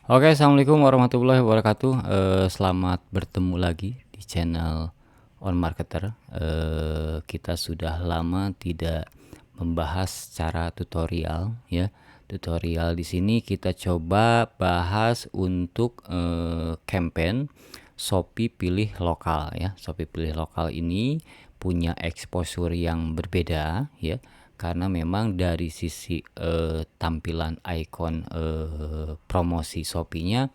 Oke, assalamualaikum warahmatullahi wabarakatuh. Selamat bertemu lagi di channel On Marketer. Kita sudah lama tidak membahas cara tutorial, ya. Tutorial di sini kita coba bahas untuk campaign Shopee pilih lokal, ya. Shopee pilih lokal ini punya exposure yang berbeda, ya, karena memang dari sisi tampilan icon promosi Shopee-nya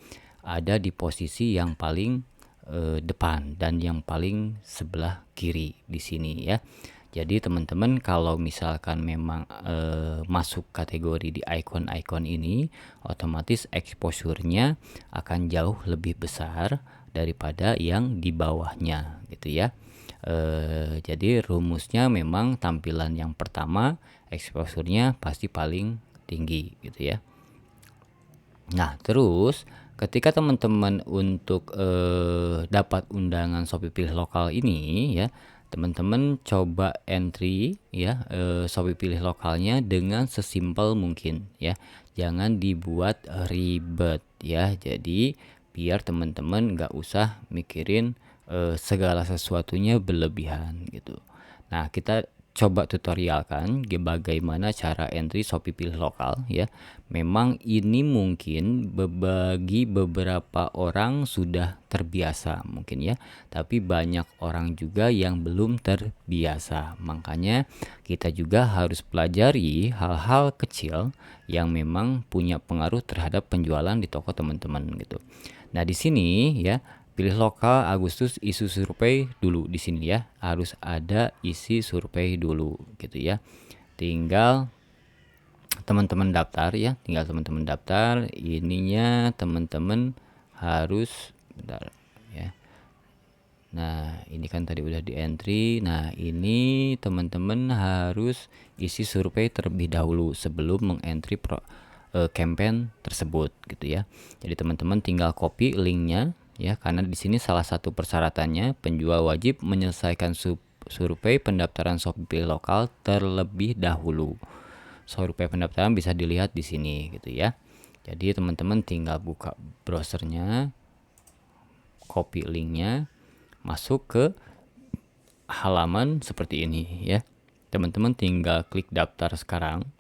ada di posisi yang paling depan dan yang paling sebelah kiri di sini, ya. Jadi teman-teman kalau misalkan memang masuk kategori di icon-icon ini, otomatis exposure-nya akan jauh lebih besar daripada yang di bawahnya, gitu ya. Jadi rumusnya memang tampilan yang pertama exposure-nya pasti paling tinggi, gitu ya. Nah, terus ketika teman-teman untuk dapat undangan Shopee pilih lokal ini, ya, teman-teman coba entry, ya, Shopee pilih lokalnya dengan sesimpel mungkin, ya. Jangan dibuat ribet, ya. Jadi biar teman-teman nggak usah mikirin segala sesuatunya berlebihan, gitu. Nah, kita coba tutorialkan bagaimana cara entry Shopee pilih lokal, ya. Memang ini mungkin bagi beberapa orang sudah terbiasa mungkin, ya, tapi banyak orang juga yang belum terbiasa. Makanya kita juga harus pelajari hal-hal kecil yang memang punya pengaruh terhadap penjualan di toko teman-teman, gitu. Nah, di sini, ya, pilih lokal Agustus isi survei dulu di sini, ya. Harus ada isi survei dulu, gitu ya. Tinggal teman-teman daftar, ya. Tinggal teman-teman daftar. Ininya teman-teman harus bentar, ya. Nah, ini kan tadi udah di entry. Nah, ini teman-teman harus isi survei terlebih dahulu sebelum mengentry campaign tersebut, gitu ya. Jadi teman-teman tinggal copy linknya, ya, karena di sini salah satu persyaratannya penjual wajib menyelesaikan survei pendaftaran Shopee pilih lokal terlebih dahulu. Survei pendaftaran bisa dilihat di sini, gitu ya. Jadi teman-teman tinggal buka browsernya, copy linknya, masuk ke halaman seperti ini, ya. Teman-teman tinggal klik daftar sekarang.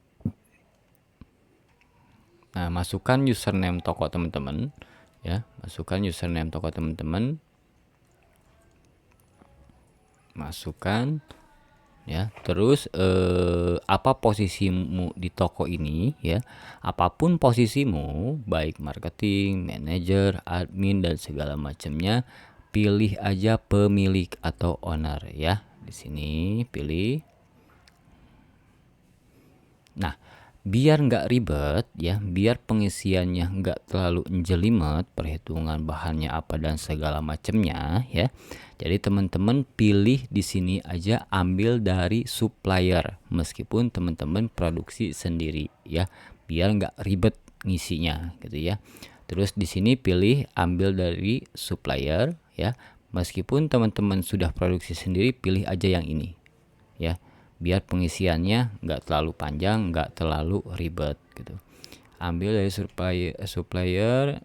Nah, masukkan username toko teman-teman, ya. Masukkan username toko teman-teman. Masukkan, ya. Terus apa posisimu di toko ini, ya. Apapun posisimu, baik marketing, manager, admin dan segala macamnya, pilih aja pemilik atau owner, ya. Di sini pilih. Nah, biar nggak ribet, ya, biar pengisiannya nggak terlalu jelimet, perhitungan bahannya apa dan segala macamnya, ya. Jadi teman-teman pilih di sini aja ambil dari supplier, meskipun teman-teman produksi sendiri, ya, biar nggak ribet ngisinya, gitu ya. Terus di sini pilih ambil dari supplier, ya, meskipun teman-teman sudah produksi sendiri, pilih aja yang ini, ya, biar pengisiannya nggak terlalu panjang, nggak terlalu ribet, gitu. Ambil dari supplier,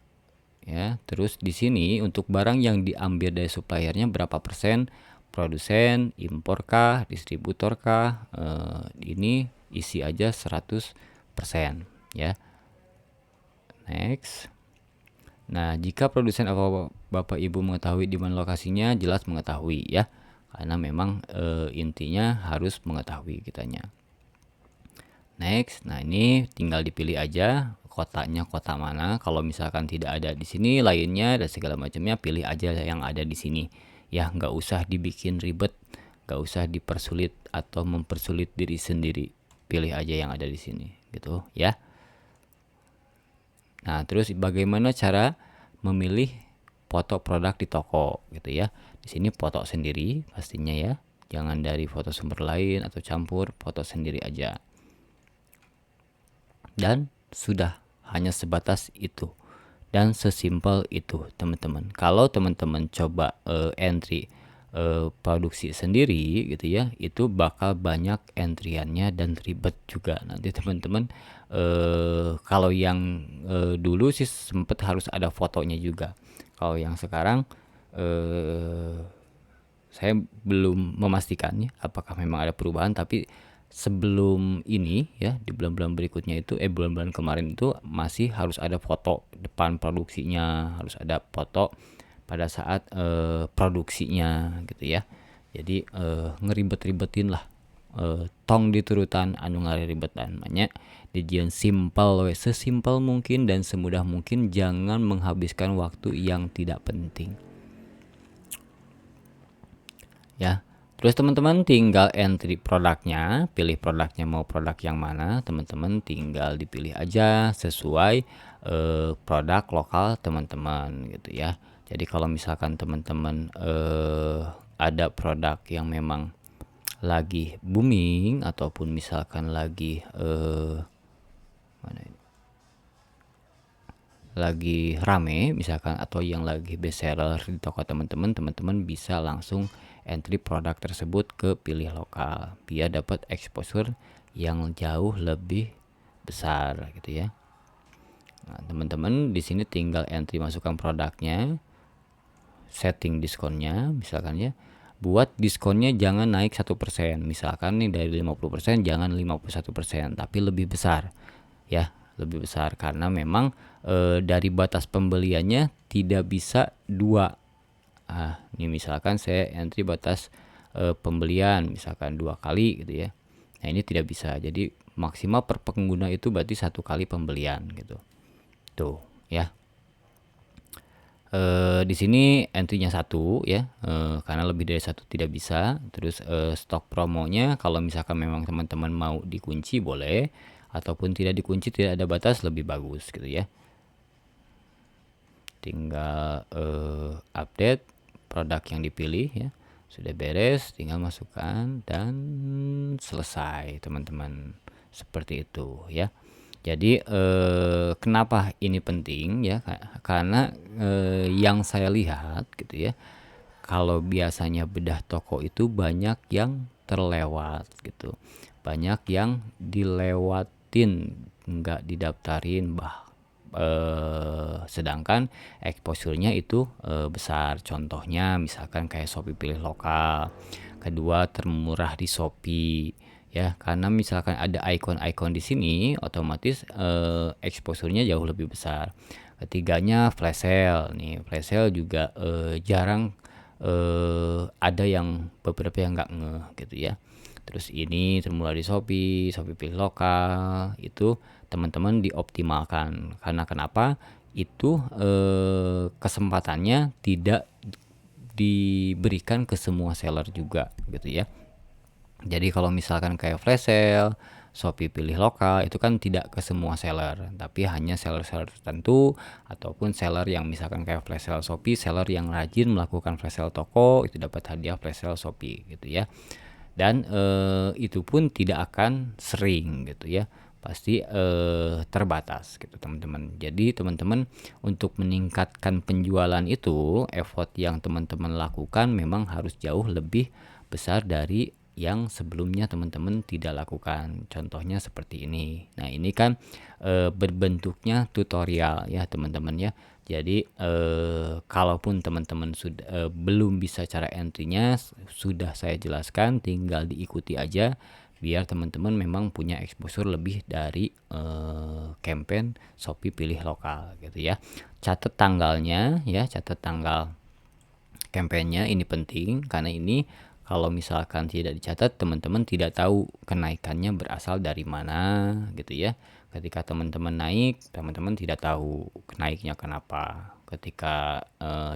ya. Terus di sini untuk barang yang diambil dari suppliernya berapa persen, produsen, impor kah, distributor kah, ini isi aja 100%, ya. Next. Nah, jika produsen atau Bapak Ibu mengetahui di mana lokasinya, jelas mengetahui, ya. Karena memang intinya harus mengetahui kitanya. Next. Nah, ini tinggal dipilih aja kotanya kota mana. Kalau misalkan tidak ada di sini lainnya dan segala macamnya, pilih aja yang ada di sini. Ya, nggak usah dibikin ribet, nggak usah dipersulit atau mempersulit diri sendiri. Pilih aja yang ada di sini, gitu ya. Nah, terus bagaimana cara memilih foto produk di toko, gitu ya. Di sini foto sendiri pastinya, ya. Jangan dari foto sumber lain atau campur, foto sendiri aja. Dan sudah, hanya sebatas itu. Dan sesimpel itu, teman-teman. Kalau teman-teman coba entry produksi sendiri gitu ya, itu bakal banyak entriannya dan ribet juga. Nanti teman-teman kalau yang dulu sih sempet harus ada fotonya juga. Kalau yang sekarang saya belum memastikannya apakah memang ada perubahan, tapi sebelum ini ya di bulan-bulan berikutnya itu bulan-bulan kemarin itu masih harus ada foto depan produksinya, harus ada foto pada saat produksinya gitu ya. Jadi ngeribet-ribetin lah, tong diturutan anu ngariribetan makanya dijian simpel we, sesimpel mungkin dan semudah mungkin, jangan menghabiskan waktu yang tidak penting ya. Terus teman-teman tinggal entry produknya, pilih produknya mau produk yang mana, teman-teman tinggal dipilih aja sesuai produk lokal teman-teman gitu ya. Jadi kalau misalkan teman-teman ada produk yang memang lagi booming ataupun misalkan lagi mana ini? Lagi rame misalkan, atau yang lagi best seller di toko teman-teman, teman-teman bisa langsung entry produk tersebut ke pilih lokal biar dapat exposure yang jauh lebih besar gitu ya. Nah, teman-teman di sini tinggal entry masukkan produknya, setting diskonnya misalkan ya. Buat diskonnya jangan naik 1%. Misalkan nih dari 50% jangan 51%, tapi lebih besar ya, lebih besar karena memang dari batas pembeliannya tidak bisa 2. Ini misalkan saya entry batas pembelian misalkan 2 kali gitu ya. Nah, ini tidak bisa. Jadi maksimal per pengguna itu berarti 1 kali pembelian gitu. Tuh, ya. Di sini entry-nya 1 ya, karena lebih dari 1 tidak bisa. Terus stok promonya kalau misalkan memang teman-teman mau dikunci boleh, ataupun tidak dikunci, tidak ada batas, lebih bagus gitu ya. Tinggal update produk yang dipilih ya. Sudah beres, tinggal masukkan dan selesai teman-teman. Seperti itu ya. Jadi kenapa ini penting ya, karena yang saya lihat gitu ya, kalau biasanya bedah toko itu banyak yang terlewat gitu, banyak yang dilewatin, nggak didaftarin, sedangkan exposure-nya itu besar. Contohnya misalkan kayak Shopee pilih lokal, kedua termurah di Shopee ya, karena misalkan ada icon-icon di sini otomatis exposure-nya jauh lebih besar. Ketiganya flash sale nih, flash sale juga jarang ada yang beberapa yang nggak ngeh gitu ya. Terus ini termulai di Shopee, Shopee pilih lokal, itu teman-teman dioptimalkan. Karena kenapa? Itu kesempatannya tidak diberikan ke semua seller juga gitu ya. Jadi kalau misalkan kayak flash sale, Shopee pilih lokal, itu kan tidak ke semua seller, tapi hanya seller-seller tertentu, ataupun seller yang misalkan kayak flash sale Shopee, seller yang rajin melakukan flash sale toko itu dapat hadiah flash sale Shopee gitu ya. Dan itu pun tidak akan sering gitu ya, pasti terbatas gitu teman-teman. Jadi teman-teman untuk meningkatkan penjualan itu, effort yang teman-teman lakukan memang harus jauh lebih besar dari yang sebelumnya teman-teman tidak lakukan. Contohnya seperti ini. Nah, ini kan berbentuknya tutorial ya teman-teman ya. Jadi kalaupun teman-teman sudah belum bisa cara entry-nya, sudah saya jelaskan, tinggal diikuti aja biar teman-teman memang punya exposure lebih dari campaign Shopee pilih lokal gitu ya. Catat tanggalnya ya, catat tanggal campaignnya, ini penting karena ini kalau misalkan tidak dicatat, teman-teman tidak tahu kenaikannya berasal dari mana gitu ya. Ketika teman-teman naik, teman-teman tidak tahu naiknya kenapa. Ketika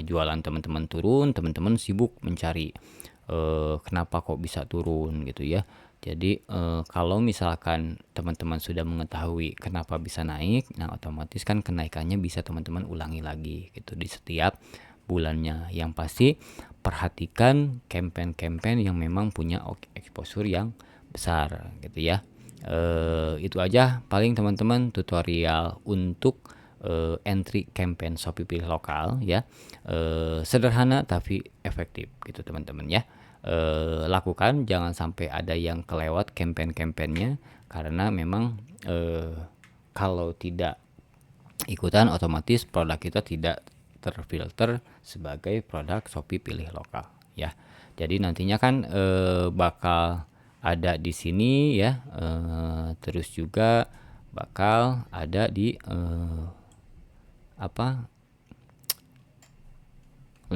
jualan teman-teman turun, teman-teman sibuk mencari kenapa kok bisa turun gitu ya. Jadi kalau misalkan teman-teman sudah mengetahui kenapa bisa naik, nah otomatis kan kenaikannya bisa teman-teman ulangi lagi gitu di setiap bulannya. Yang pasti perhatikan campaign-campaign yang memang punya exposure yang besar gitu ya. Itu aja paling teman-teman tutorial untuk entry campaign Shopee Pilih Lokal ya. Sederhana tapi efektif gitu teman-teman ya. Lakukan, jangan sampai ada yang kelewat campaign-campaignnya, karena memang kalau tidak ikutan otomatis produk kita tidak terfilter sebagai produk Shopee Pilih Lokal ya. Jadi nantinya kan bakal ada di sini ya, terus juga bakal ada di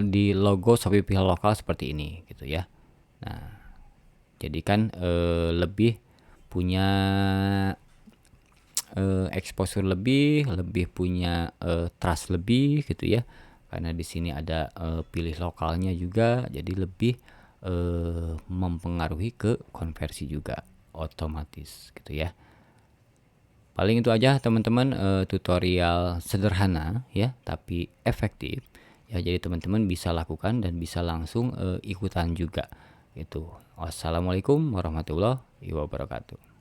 di logo Shopee Pilih Lokal seperti ini gitu ya. Nah, jadi kan lebih punya exposure lebih punya trust lebih gitu ya, karena di sini ada pilih lokalnya juga, jadi lebih mempengaruhi ke konversi juga otomatis gitu ya. Paling itu aja teman-teman, tutorial sederhana ya tapi efektif ya, jadi teman-teman bisa lakukan dan bisa langsung ikutan juga gitu. Wassalamualaikum warahmatullahi wabarakatuh.